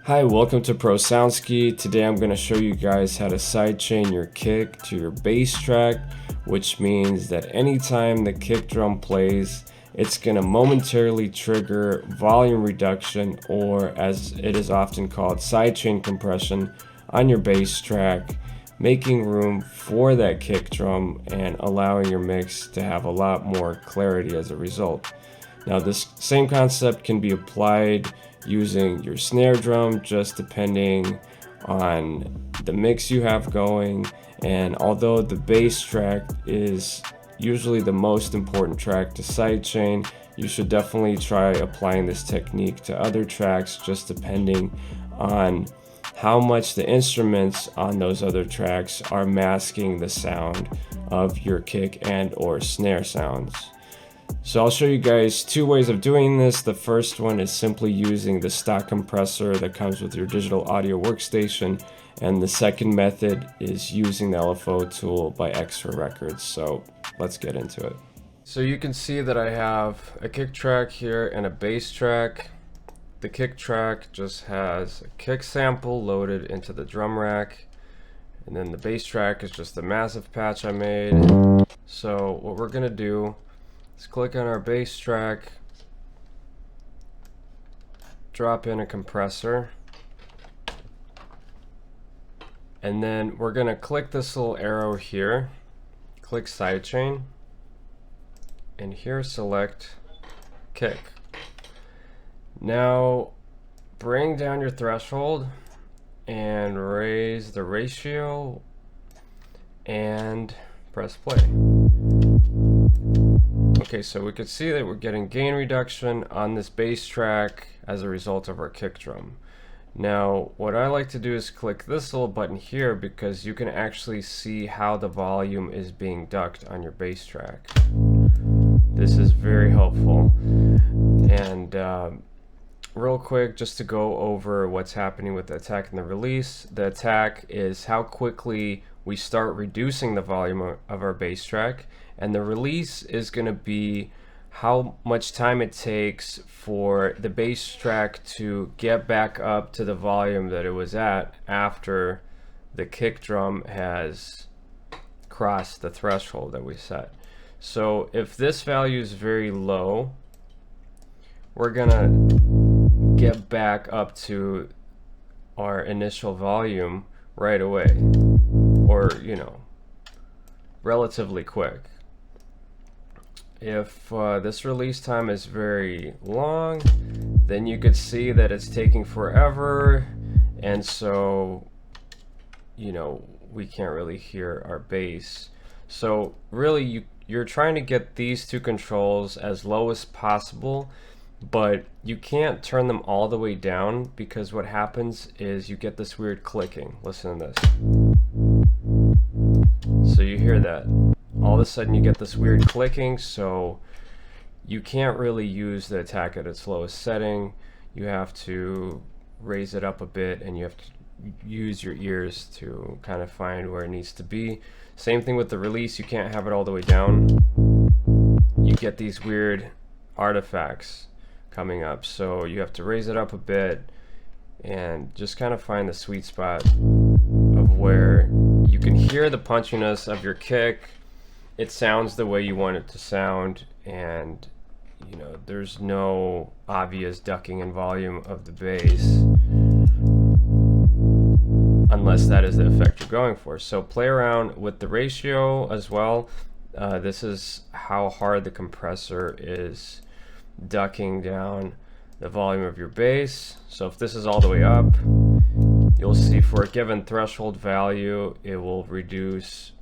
Hi, welcome to Pro Soundski. Today I'm going to show you guys how to sidechain your kick to your bass track, which means that anytime the kick drum plays, it's going to momentarily trigger volume reduction, or as it is often called, sidechain compression on your bass track, making room for that kick drum and allowing your mix to have a lot more clarity as a result. Now, this same concept can be applied using your snare drum, just depending on the mix you have going. And although the bass track is usually the most important track to sidechain, you should definitely try applying this technique to other tracks, just depending on how much the instruments on those other tracks are masking the sound of your kick and or snare sounds. So I'll show you guys two ways of doing this. The first one is simply using the stock compressor that comes with your digital audio workstation, and the second method is using the LFO tool by XferRecord. So let's get into it. So you can see that I have a kick track here and a bass track. The kick track just has a kick sample loaded into the drum rack, and then the bass track is just a massive patch I made. So what we're gonna do, let's click on our bass track, drop in a compressor, and then we're going to click this little arrow here, click sidechain, and here select kick. Now bring down your threshold and raise the ratio and press play. Okay, so we could see that we're getting gain reduction on this bass track as a result of our kick drum. Now, what I like to do is click this little button here, because you can actually see how the volume is being ducked on your bass track. This is very helpful. And real quick, just to go over what's happening with the attack and the release. The attack is how quickly we start reducing the volume of our bass track, and the release is going to be how much time it takes for the bass track to get back up to the volume that it was at after the kick drum has crossed the threshold that we set. So if this value is very low, we're gonna get back up to our initial volume right away, or relatively quick. If this release time is very long, then you could see that it's taking forever, and so we can't really hear our bass. So really you're trying to get these two controls as low as possible, but you can't turn them all the way down, because what happens is you get this weird clicking. Listen to this. So you hear that. All of a sudden you get this weird clicking, so you can't really use the attack at its lowest setting. You have to raise it up a bit, and you have to use your ears to kind of find where it needs to be. Same thing with the release, you can't have it all the way down. You get these weird artifacts coming up, so you have to raise it up a bit and just kind of find the sweet spot of where you can hear the punchiness of your kick. It sounds the way you want it to sound, and there's no obvious ducking in volume of the bass, unless that is the effect you're going for. So play around with the ratio as well. This is how hard the compressor is ducking down the volume of your bass. So if this is all the way up, you'll see for a given threshold value, it will reduce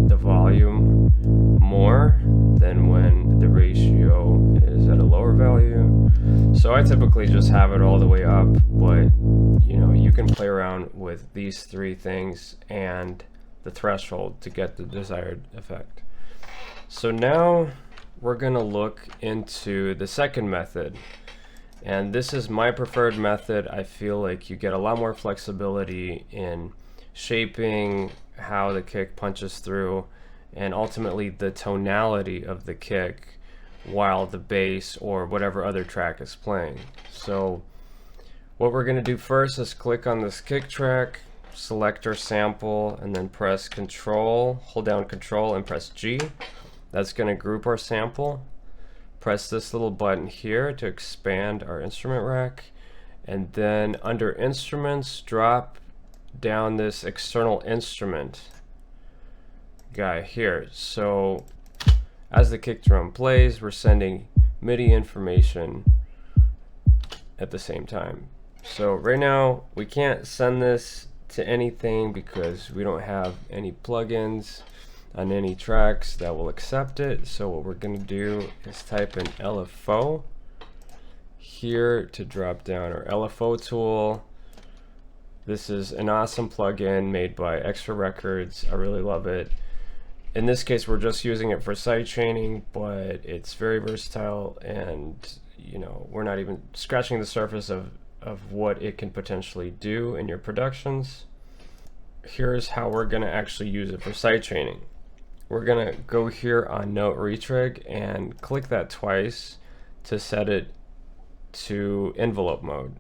the volume more than when the ratio is at a lower value. So I typically just have it all the way up, but you can play around with these three things and the threshold to get the desired effect. So now we're going to look into the second method, and this is my preferred method. I feel like you get a lot more flexibility in shaping how the kick punches through, and ultimately the tonality of the kick while the bass or whatever other track is playing. So What we're going to do first is click on this kick track, select our sample, and then press Control, hold down Control and press G. That's going to group our sample. Press this little button here to expand our instrument rack, and then under Instruments, drop down this external instrument guy here. So as the kick drum plays, we're sending MIDI information at the same time. So right now we can't send this to anything because we don't have any plugins on any tracks that will accept it. So what we're going to do is type in LFO here to drop down our LFO tool. This is an awesome plugin made by XferRecord. I really love it. In this case, we're just using it for sidechaining, but it's very versatile, and you know, we're not even scratching the surface of what it can potentially do in your productions. Here's how we're going to actually use it for sidechaining. We're going to go here on Note Retrig and click that twice to set it to envelope mode.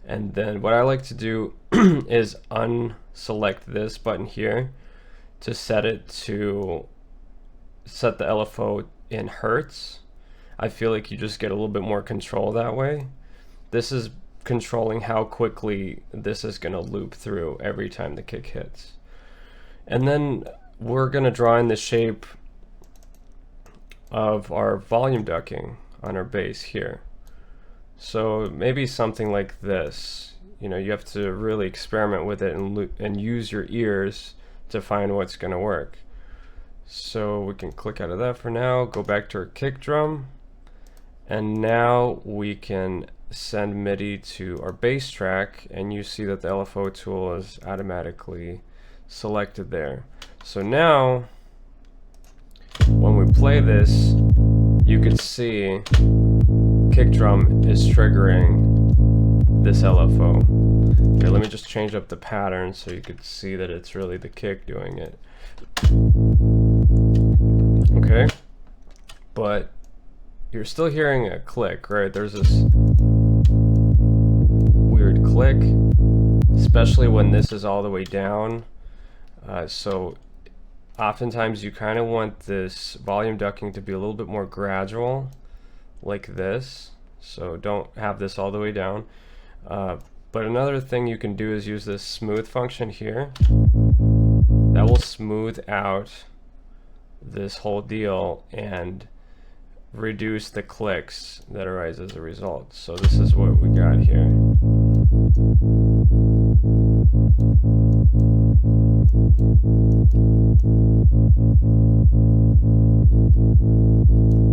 And then what I like to do is unselect this button here to set it to set the LFO in hertz. I feel like you just get a little bit more control that way. This is controlling how quickly this is going to loop through every time the kick hits. And then we're going to draw in the shape of our volume ducking on our bass here. So maybe something like this. You know, you have to really experiment with it and use your ears to find what's going to work. So we can click out of that for now, go back to our kick drum, and now we can send MIDI to our bass track, and you see that the LFO tool is automatically selected there. So now when we play this, you can see kick drum is triggering this LFO. Here, let me just change up the pattern so you could see that it's really the kick doing it. Okay, but you're still hearing a click, right? There's this weird click, especially when this is all the way down. So oftentimes you kind of want this volume ducking to be a little bit more gradual, like this. So don't have this all the way down. But another thing you can do is use this smooth function here. That will smooth out this whole deal and reduce the clicks that arise as a result. So this is what we got here.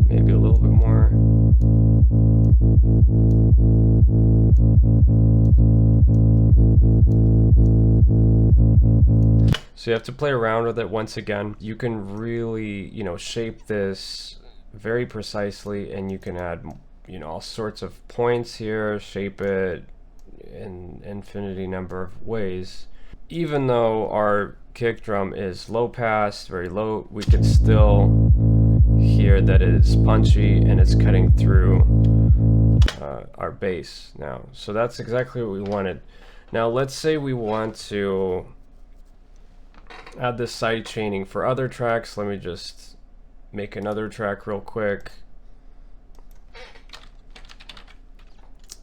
Maybe a little bit more. So you have to play around with it once again. You can really, you know, shape this very precisely, and you can add, you know, all sorts of points here, shape it in infinity number of ways. Even though our kick drum is low pass, very low, we can still hear that it's punchy and it's cutting through our bass now. So that's exactly what we wanted. Now let's say we want to add this side chaining for other tracks. Let me just make another track real quick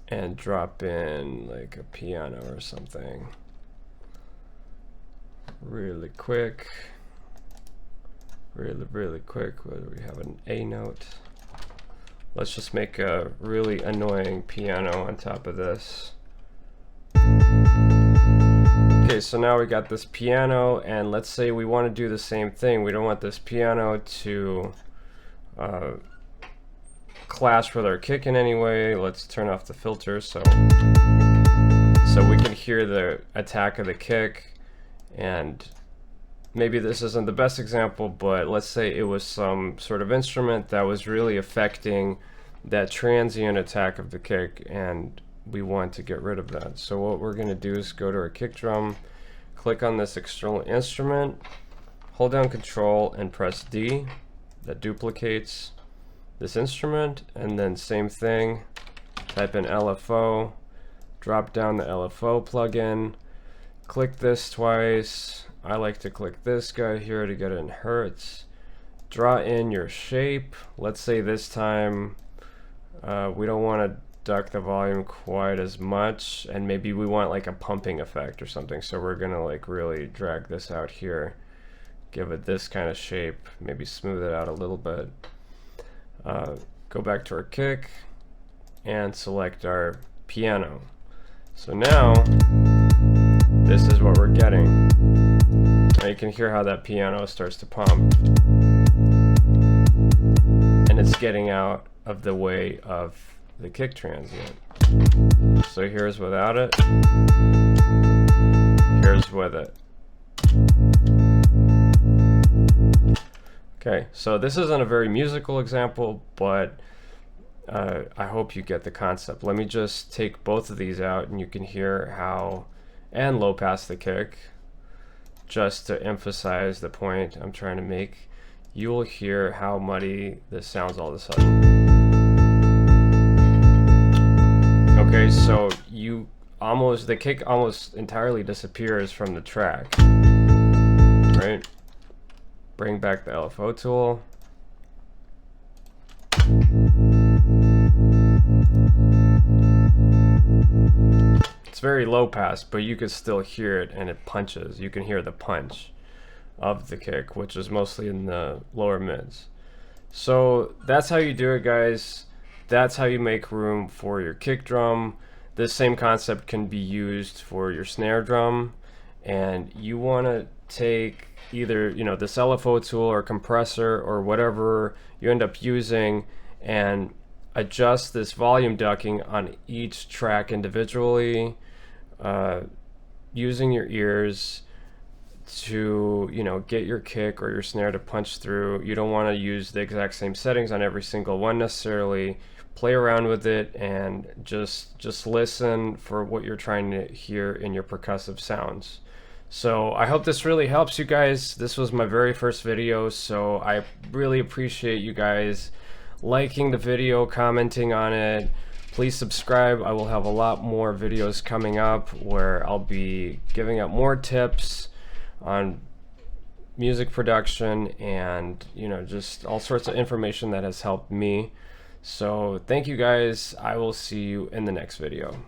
and drop in like a piano or something really quick. Really quick. What do we have? An A note. Let's just make a really annoying piano on top of this. Okay, so now we got this piano, and let's say we want to do the same thing. We don't want this piano to clash with our kick in any way. Let's turn off the filter so we can hear the attack of the kick. And maybe this isn't the best example, but let's say it was some sort of instrument that was really affecting that transient attack of the kick, and we want to get rid of that. So what we're going to do is go to our kick drum, click on this external instrument, hold down Control and press D. That duplicates this instrument, and then same thing, type in LFO, drop down the LFO plugin, click this twice. I like to click this guy here to get it in hertz. Draw in your shape. Let's say this time we don't want to duck the volume quite as much, and maybe we want like a pumping effect or something, so we're gonna like really drag this out here, give it this kind of shape, maybe smooth it out a little bit. Go back to our kick and select our piano. So now this is what we're getting. Now you can hear how that piano starts to pump, and it's getting out of the way of the kick transient. So here's without it, here's with it. Okay, so this isn't a very musical example, but I hope you get the concept. Let me just take both of these out and you can hear how, and low pass the kick, just to emphasize the point I'm trying to make. You will hear how muddy this sounds all of a sudden. Okay, so the kick almost entirely disappears from the track, right? Bring back the LFO tool. It's very low pass, but you can still hear it, and it punches. You can hear the punch of the kick, which is mostly in the lower mids. So that's how you do it, guys. That's how you make room for your kick drum. This same concept can be used for your snare drum, and you want to take either this LFO tool or compressor or whatever you end up using and adjust this volume ducking on each track individually, using your ears to get your kick or your snare to punch through. You don't want to use the exact same settings on every single one necessarily. Play around with it and just listen for what you're trying to hear in your percussive sounds. So I hope this really helps you guys. This was my very first video, so I really appreciate you guys liking the video, commenting on it. Please subscribe. I will have a lot more videos coming up where I'll be giving out more tips on music production and just all sorts of information that has helped me. So thank you guys. I will see you in the next video.